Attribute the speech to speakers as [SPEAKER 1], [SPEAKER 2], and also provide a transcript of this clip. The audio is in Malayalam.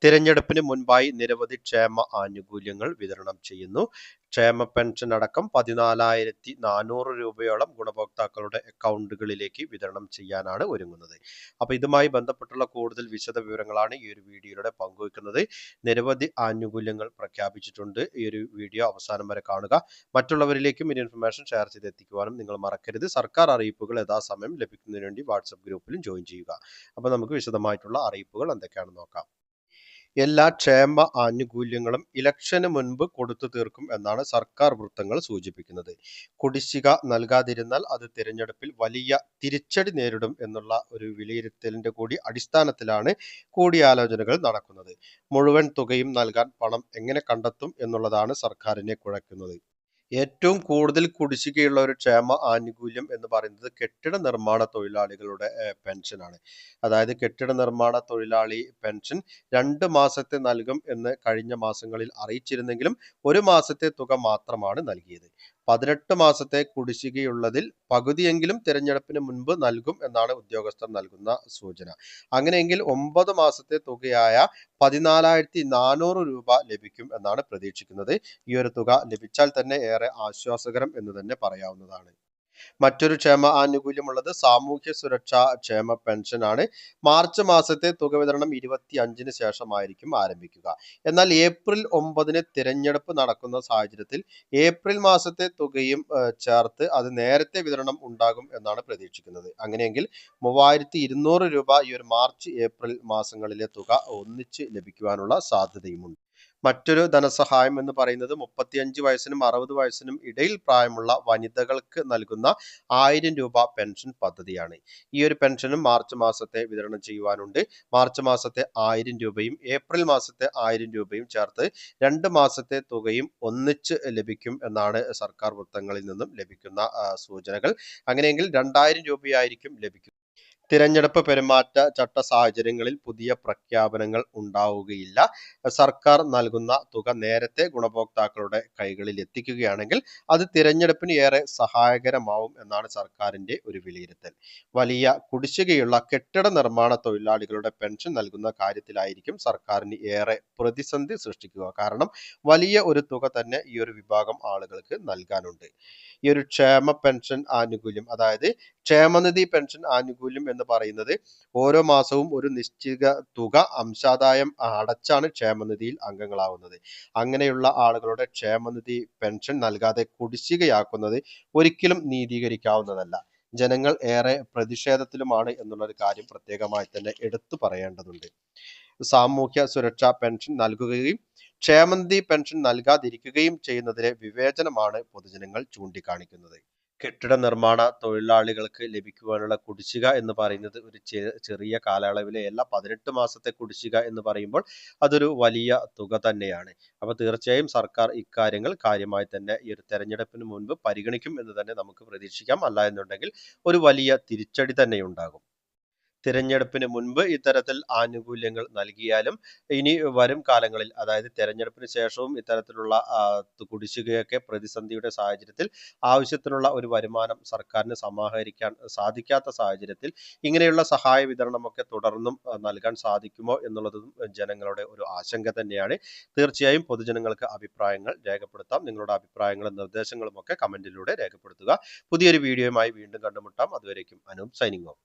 [SPEAKER 1] തിരഞ്ഞെടുപ്പിന് മുൻപായി നിരവധി ക്ഷേമ ആനുകൂല്യങ്ങൾ വിതരണം ചെയ്യുന്നു. ക്ഷേമ പെൻഷൻ അടക്കം 14,400 രൂപയോളം ഗുണഭോക്താക്കളുടെ അക്കൗണ്ടുകളിലേക്ക് വിതരണം ചെയ്യാനാണ് ഒരുങ്ങുന്നത്. അപ്പോൾ ഇതുമായി ബന്ധപ്പെട്ടുള്ള കൂടുതൽ വിശദ വിവരങ്ങളാണ് ഈ ഒരു വീഡിയോയിലൂടെ പങ്കുവെക്കുന്നത്. നിരവധി ആനുകൂല്യങ്ങൾ പ്രഖ്യാപിച്ചിട്ടുണ്ട്. ഈ ഒരു വീഡിയോ അവസാനം വരെ കാണുക. മറ്റുള്ളവരിലേക്കും ഈ ഇൻഫർമേഷൻ ഷെയർ ചെയ്തെത്തിക്കുവാനും നിങ്ങൾ മറക്കരുത്. സർക്കാർ അറിയിപ്പുകൾ യഥാസമയം ലഭിക്കുന്നതിന് വേണ്ടി വാട്സപ്പ് ഗ്രൂപ്പിലും ജോയിൻ ചെയ്യുക. അപ്പോൾ നമുക്ക് വിശദമായിട്ടുള്ള അറിയിപ്പുകൾ എന്തൊക്കെയാണെന്ന് നോക്കാം. എല്ലാ ക്ഷേമ ആനുകൂല്യങ്ങളും ഇലക്ഷന് മുൻപ് കൊടുത്തു തീർക്കും എന്നാണ് സർക്കാർ വൃത്തങ്ങൾ സൂചിപ്പിക്കുന്നത്. കുടിശ്ശിക നൽകാതിരുന്നാൽ അത് തിരഞ്ഞെടുപ്പിൽ വലിയ തിരിച്ചടി നേരിടും എന്നുള്ള ഒരു വിലയിരുത്തലിന്റെ കൂടി അടിസ്ഥാനത്തിലാണ് കൂടിയാലോചനകൾ നടക്കുന്നത്. മുഴുവൻ തുകയും നൽകാൻ പണം എങ്ങനെ കണ്ടെത്തും എന്നുള്ളതാണ് സർക്കാരിനെ കുഴക്കുന്നത്. ഏറ്റവും കൂടുതൽ കുടിശ്ശികയുള്ള ഒരു ക്ഷേമ ആനുകൂല്യം എന്ന് പറയുന്നത് കെട്ടിട നിർമ്മാണ തൊഴിലാളികളുടെ പെൻഷനാണ്. അതായത് കെട്ടിട നിർമ്മാണ തൊഴിലാളി പെൻഷൻ 2 മാസത്തെ നൽകും എന്ന് കഴിഞ്ഞ മാസങ്ങളിൽ അറിയിച്ചിരുന്നെങ്കിലും 1 മാസത്തെ തുക മാത്രമാണ് നൽകിയത്. 18 മാസത്തെ കുടിശ്ശികയുള്ളതിൽ പകുതിയെങ്കിലും തിരഞ്ഞെടുപ്പിന് മുൻപ് നൽകും എന്നാണ് ഉദ്യോഗസ്ഥർ നൽകുന്ന സൂചന. അങ്ങനെയെങ്കിൽ 9 മാസത്തെ തുകയായ 14,400 രൂപ ലഭിക്കും എന്നാണ് പ്രതീക്ഷിക്കുന്നത്. ഈ ഒരു തുക ലഭിച്ചാൽ തന്നെ ഏറെ ആശ്വാസകരം എന്ന് തന്നെ പറയാവുന്നതാണ്. മറ്റൊരു ക്ഷേമ ആനുകൂല്യമുള്ളത് സാമൂഹ്യ സുരക്ഷാ ക്ഷേമ പെൻഷനാണ്. മാർച്ച് മാസത്തെ തുക വിതരണം 25-ന് ശേഷമായിരിക്കും ആരംഭിക്കുക. എന്നാൽ ഏപ്രിൽ 9-ന് തിരഞ്ഞെടുപ്പ് നടക്കുന്ന സാഹചര്യത്തിൽ ഏപ്രിൽ മാസത്തെ തുകയും ചേർത്ത് അത് നേരത്തെ വിതരണം ഉണ്ടാകും എന്നാണ് പ്രതീക്ഷിക്കുന്നത്. അങ്ങനെയെങ്കിൽ 3,200 രൂപ ഈ ഒരു മാർച്ച് ഏപ്രിൽ മാസങ്ങളിലെ തുക ഒന്നിച്ച് ലഭിക്കുവാനുള്ള സാധ്യതയുമുണ്ട്. മറ്റൊരു ധനസഹായം എന്ന് പറയുന്നത് 35 വയസ്സിനും 60 വയസ്സിനും ഇടയിൽ പ്രായമുള്ള വനിതകൾക്ക് നൽകുന്ന 1000 രൂപ പെൻഷൻ പദ്ധതിയാണ്. ഈ ഒരു പെൻഷനും മാർച്ച് മാസത്തെ വിതരണം ചെയ്യുവാനുണ്ട്. മാർച്ച് മാസത്തെ 1000 രൂപയും ഏപ്രിൽ മാസത്തെ 1000 രൂപയും ചേർത്ത് 2 മാസത്തെ തുകയും ഒന്നിച്ച് ലഭിക്കും എന്നാണ് സർക്കാർ വൃത്തങ്ങളിൽ നിന്നും ലഭിക്കുന്ന സൂചനകൾ. അങ്ങനെയെങ്കിൽ 2000 രൂപയായിരിക്കും ലഭിക്കുക. തിരഞ്ഞെടുപ്പ് പെരുമാറ്റ ചട്ട സാഹചര്യങ്ങളിൽ പുതിയ പ്രഖ്യാപനങ്ങൾ ഉണ്ടാവുകയില്ല. സർക്കാർ നൽകുന്ന തുക നേരത്തെ ഗുണഭോക്താക്കളുടെ കൈകളിൽ എത്തിക്കുകയാണെങ്കിൽ അത് തിരഞ്ഞെടുപ്പിന് ഏറെ സഹായകരമാവും എന്നാണ് സർക്കാരിന്റെ ഒരു വിലയിരുത്തൽ. വലിയ കുടിശ്ശികയുള്ള കെട്ടിട നിർമ്മാണ തൊഴിലാളികളുടെ പെൻഷൻ നൽകുന്ന കാര്യത്തിലായിരിക്കും സർക്കാരിന് ഏറെ പ്രതിസന്ധി സൃഷ്ടിക്കുക. കാരണം വലിയ ഒരു തുക തന്നെ ഈ ഒരു വിഭാഗം ആളുകൾക്ക് നൽകാനുണ്ട്. ഈ ഒരു ക്ഷേമ പെൻഷൻ ആനുകൂല്യം, അതായത് ക്ഷേമനിധി പെൻഷൻ ആനുകൂല്യം എന്ന് പറയുന്നത് ഓരോ മാസവും ഒരു നിശ്ചിത തുക അംശാദായം അടച്ചാണ് ക്ഷേമനിധിയിൽ അംഗങ്ങളാവുന്നത്. അങ്ങനെയുള്ള ആളുകളുടെ ക്ഷേമനിധി പെൻഷൻ നൽകാതെ കുടിശ്ശികയാക്കുന്നത് ഒരിക്കലും നീതീകരിക്കാവുന്നതല്ല. ജനങ്ങൾ ഏറെ പ്രതിഷേധത്തിലുമാണ് എന്നുള്ളൊരു കാര്യം പ്രത്യേകമായി തന്നെ എടുത്തു പറയേണ്ടതുണ്ട്. സാമൂഹ്യ സുരക്ഷാ പെൻഷൻ നൽകുകയും ക്ഷേമനിധി പെൻഷൻ നൽകാതിരിക്കുകയും ചെയ്യുന്നതിലെ വിവേചനമാണ് പൊതുജനങ്ങൾ ചൂണ്ടിക്കാണിക്കുന്നത്. കെട്ടിട നിർമ്മാണ തൊഴിലാളികൾക്ക് ലഭിക്കുവാനുള്ള കുടിശ്ശിക എന്ന് പറയുന്നത് ഒരു ചെറിയ കാലയളവിലെയല്ല. 18 മാസത്തെ കുടിശ്ശിക എന്ന് പറയുമ്പോൾ അതൊരു വലിയ തുക തന്നെയാണ്. അപ്പോൾ തീർച്ചയായും സർക്കാർ ഇക്കാര്യങ്ങൾ കാര്യമായി തന്നെ ഈ ഒരു തെരഞ്ഞെടുപ്പിന് മുൻപ് പരിഗണിക്കും എന്ന് തന്നെ നമുക്ക് പ്രതീക്ഷിക്കാം. അല്ല എന്നുണ്ടെങ്കിൽ ഒരു വലിയ തിരിച്ചടി തന്നെ ഉണ്ടാകും. തിരഞ്ഞെടുപ്പിന് മുൻപ് ഇത്തരത്തിൽ ആനുകൂല്യങ്ങൾ നൽകിയാലും ഇനി വരും കാലങ്ങളിൽ, അതായത് തെരഞ്ഞെടുപ്പിന് ശേഷവും ഇത്തരത്തിലുള്ള കുടിശ്ശികയൊക്കെ പ്രതിസന്ധിയുടെ സാഹചര്യത്തിൽ ആവശ്യത്തിനുള്ള ഒരു വരുമാനം സർക്കാരിന് സമാഹരിക്കാൻ സാധിക്കാത്ത സാഹചര്യത്തിൽ ഇങ്ങനെയുള്ള സഹായ വിതരണമൊക്കെ തുടർന്നും നൽകാൻ സാധിക്കുമോ എന്നുള്ളതും ജനങ്ങളുടെ ഒരു ആശങ്ക തന്നെയാണ്. തീർച്ചയായും പൊതുജനങ്ങൾക്ക് അഭിപ്രായങ്ങൾ രേഖപ്പെടുത്താം. നിങ്ങളുടെ അഭിപ്രായങ്ങളും നിർദ്ദേശങ്ങളും ഒക്കെ കമന്റിലൂടെ രേഖപ്പെടുത്തുക. പുതിയൊരു വീഡിയോയുമായി വീണ്ടും കണ്ടുമുട്ടാം. അതുവരേക്കും അനൂപ് സൈനിങ് ഓഫ്.